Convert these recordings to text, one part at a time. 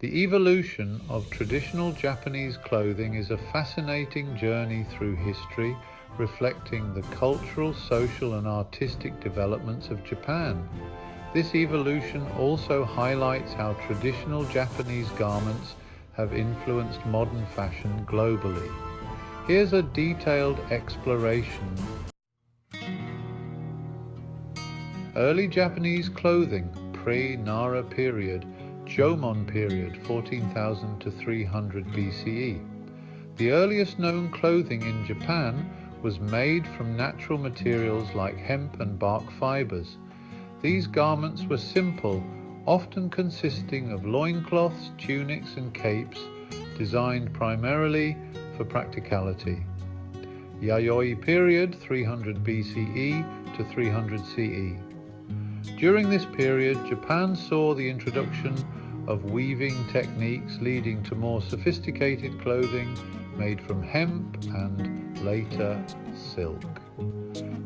The evolution of traditional Japanese clothing is a fascinating journey through history, reflecting the cultural, social, and artistic developments of Japan. This evolution also highlights how traditional Japanese garments have influenced modern fashion globally. Here's a detailed exploration. Early Japanese clothing, pre-Nara period, Jomon period, 14,000 to 300 BCE. The earliest known clothing in Japan was made from natural materials like hemp and bark fibers. These garments were simple, often consisting of loincloths, tunics, and capes, designed primarily for practicality. Yayoi period, 300 BCE to 300 CE. During this period, Japan saw the introduction of weaving techniques leading to more sophisticated clothing made from hemp and later silk.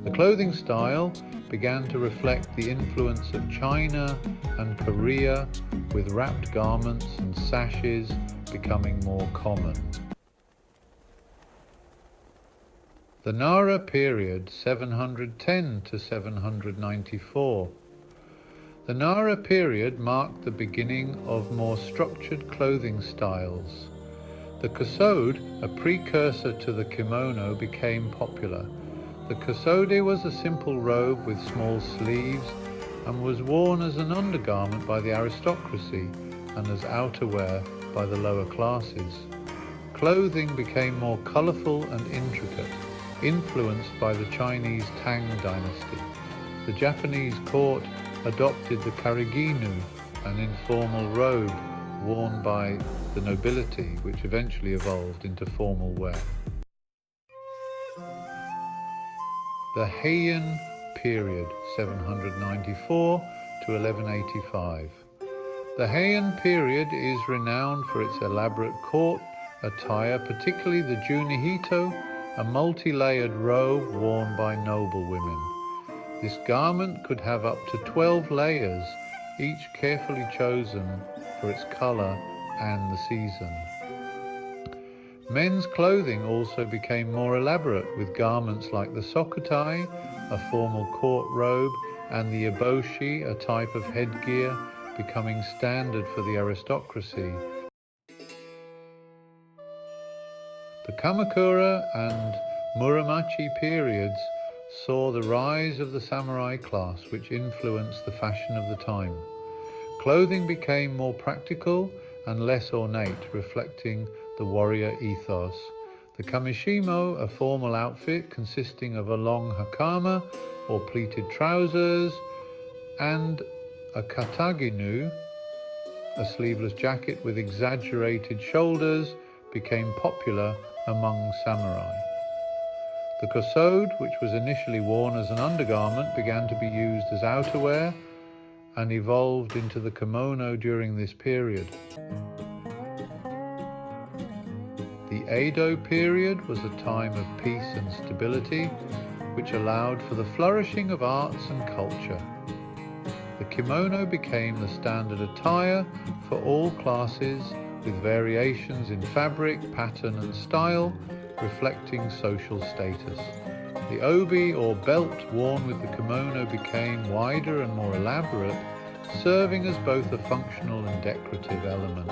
The clothing style began to reflect the influence of China and Korea, with wrapped garments and sashes becoming more common. The Nara period, 710 to 794. The Nara period marked the beginning of more structured clothing styles. The kasode, a precursor to the kimono, became popular. The kasode was a simple robe with small sleeves and was worn as an undergarment by the aristocracy and as outerwear by the lower classes. Clothing became more colorful and intricate, influenced by the Chinese Tang dynasty. The Japanese court adopted the kariginu, an informal robe worn by the nobility, which eventually evolved into formal wear. The Heian period, 794 to 1185. The Heian period is renowned for its elaborate court attire, particularly the junihito, a multi-layered robe worn by noble women. This garment could have up to 12 layers, each carefully chosen for its color and the season. Men's clothing also became more elaborate, with garments like the sokutai, a formal court robe, and the eboshi, a type of headgear, becoming standard for the aristocracy. The Kamakura and Muromachi periods saw the rise of the samurai class, which influenced the fashion of the time. Clothing became more practical and less ornate, reflecting the warrior ethos. The kamishimo, a formal outfit consisting of a long hakama or pleated trousers, and a kataginu, a sleeveless jacket with exaggerated shoulders, became popular among samurai. The kosode, which was initially worn as an undergarment, began to be used as outerwear and evolved into the kimono during this period. The Edo period was a time of peace and stability, which allowed for the flourishing of arts and culture. The kimono became the standard attire for all classes, with variations in fabric, pattern, and style, reflecting social status. The obi, or belt, worn with the kimono became wider and more elaborate, serving as both a functional and decorative element.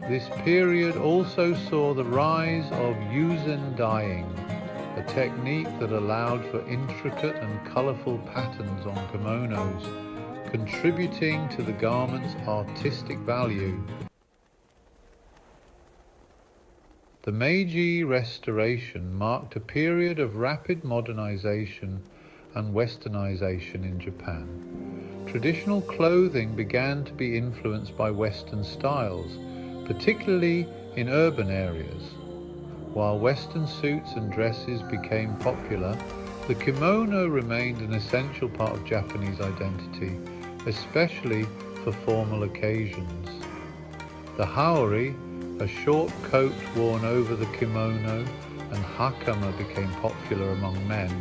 This period also saw the rise of yuzen dyeing, a technique that allowed for intricate and colorful patterns on kimonos, contributing to the garment's artistic value. The Meiji Restoration marked a period of rapid modernization and westernization in Japan. Traditional clothing began to be influenced by Western styles, particularly in urban areas. While Western suits and dresses became popular, the kimono remained an essential part of Japanese identity, especially for formal occasions. The haori, a short coat worn over the kimono, and hakama became popular among men,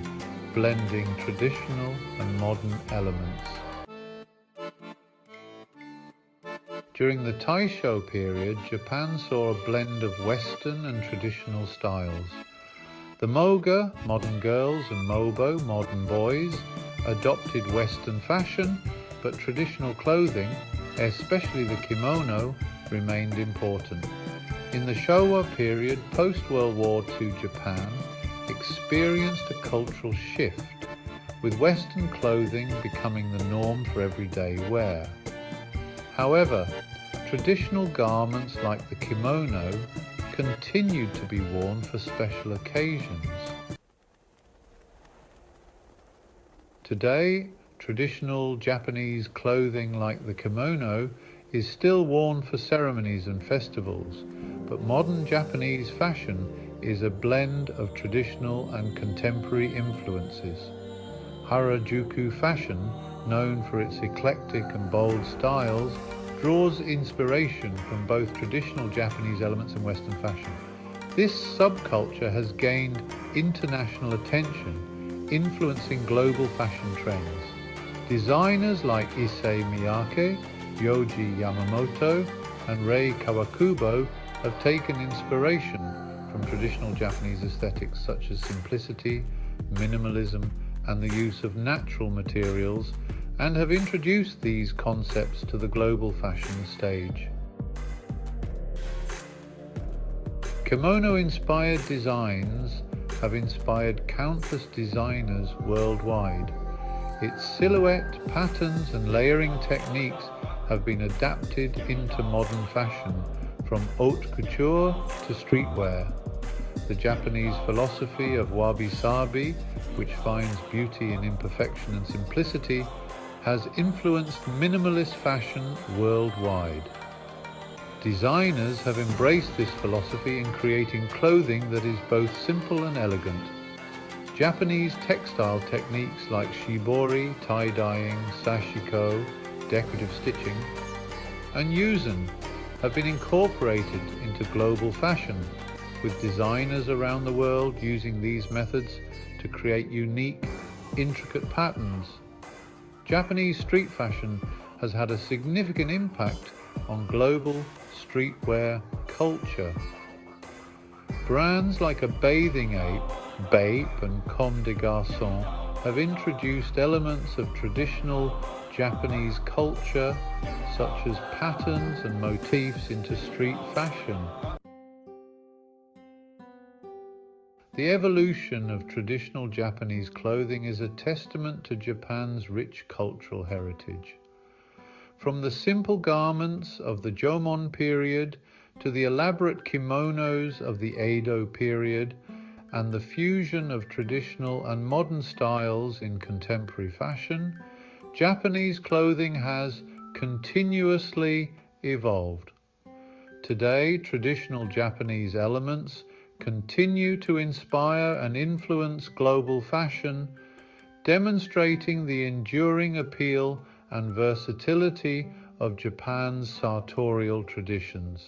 blending traditional and modern elements. During the Taisho period, Japan saw a blend of Western and traditional styles. The Moga, modern girls, and Mobo, modern boys, adopted Western fashion, but traditional clothing, especially the kimono, remained important. In the Showa period, post-World War II Japan experienced a cultural shift, with Western clothing becoming the norm for everyday wear. However, traditional garments like the kimono continued to be worn for special occasions. Today, traditional Japanese clothing like the kimono is still worn for ceremonies and festivals, but modern Japanese fashion is a blend of traditional and contemporary influences. Harajuku fashion, known for its eclectic and bold styles, draws inspiration from both traditional Japanese elements and Western fashion. This subculture has gained international attention, influencing global fashion trends. Designers like Issey Miyake, Yohji Yamamoto, and Rei Kawakubo have taken inspiration from traditional Japanese aesthetics such as simplicity, minimalism, and the use of natural materials, and have introduced these concepts to the global fashion stage. Kimono-inspired designs have inspired countless designers worldwide. Its silhouette, patterns, and layering techniques have been adapted into modern fashion, from haute couture to streetwear. The Japanese philosophy of wabi-sabi, which finds beauty in imperfection and simplicity, has influenced minimalist fashion worldwide. Designers have embraced this philosophy in creating clothing that is both simple and elegant. Japanese textile techniques like shibori, tie-dyeing, sashiko, decorative stitching, and yuzen have been incorporated into global fashion, with designers around the world using these methods to create unique, intricate patterns. Japanese street fashion has had a significant impact on global streetwear culture. Brands like A Bathing Ape, Bape, and Comme des Garçons have introduced elements of traditional Japanese culture, such as patterns and motifs, into street fashion. The evolution of traditional Japanese clothing is a testament to Japan's rich cultural heritage. From the simple garments of the Jomon period to the elaborate kimonos of the Edo period, and the fusion of traditional and modern styles in contemporary fashion, Japanese clothing has continuously evolved. Today, traditional Japanese elements continue to inspire and influence global fashion, demonstrating the enduring appeal and versatility of Japan's sartorial traditions.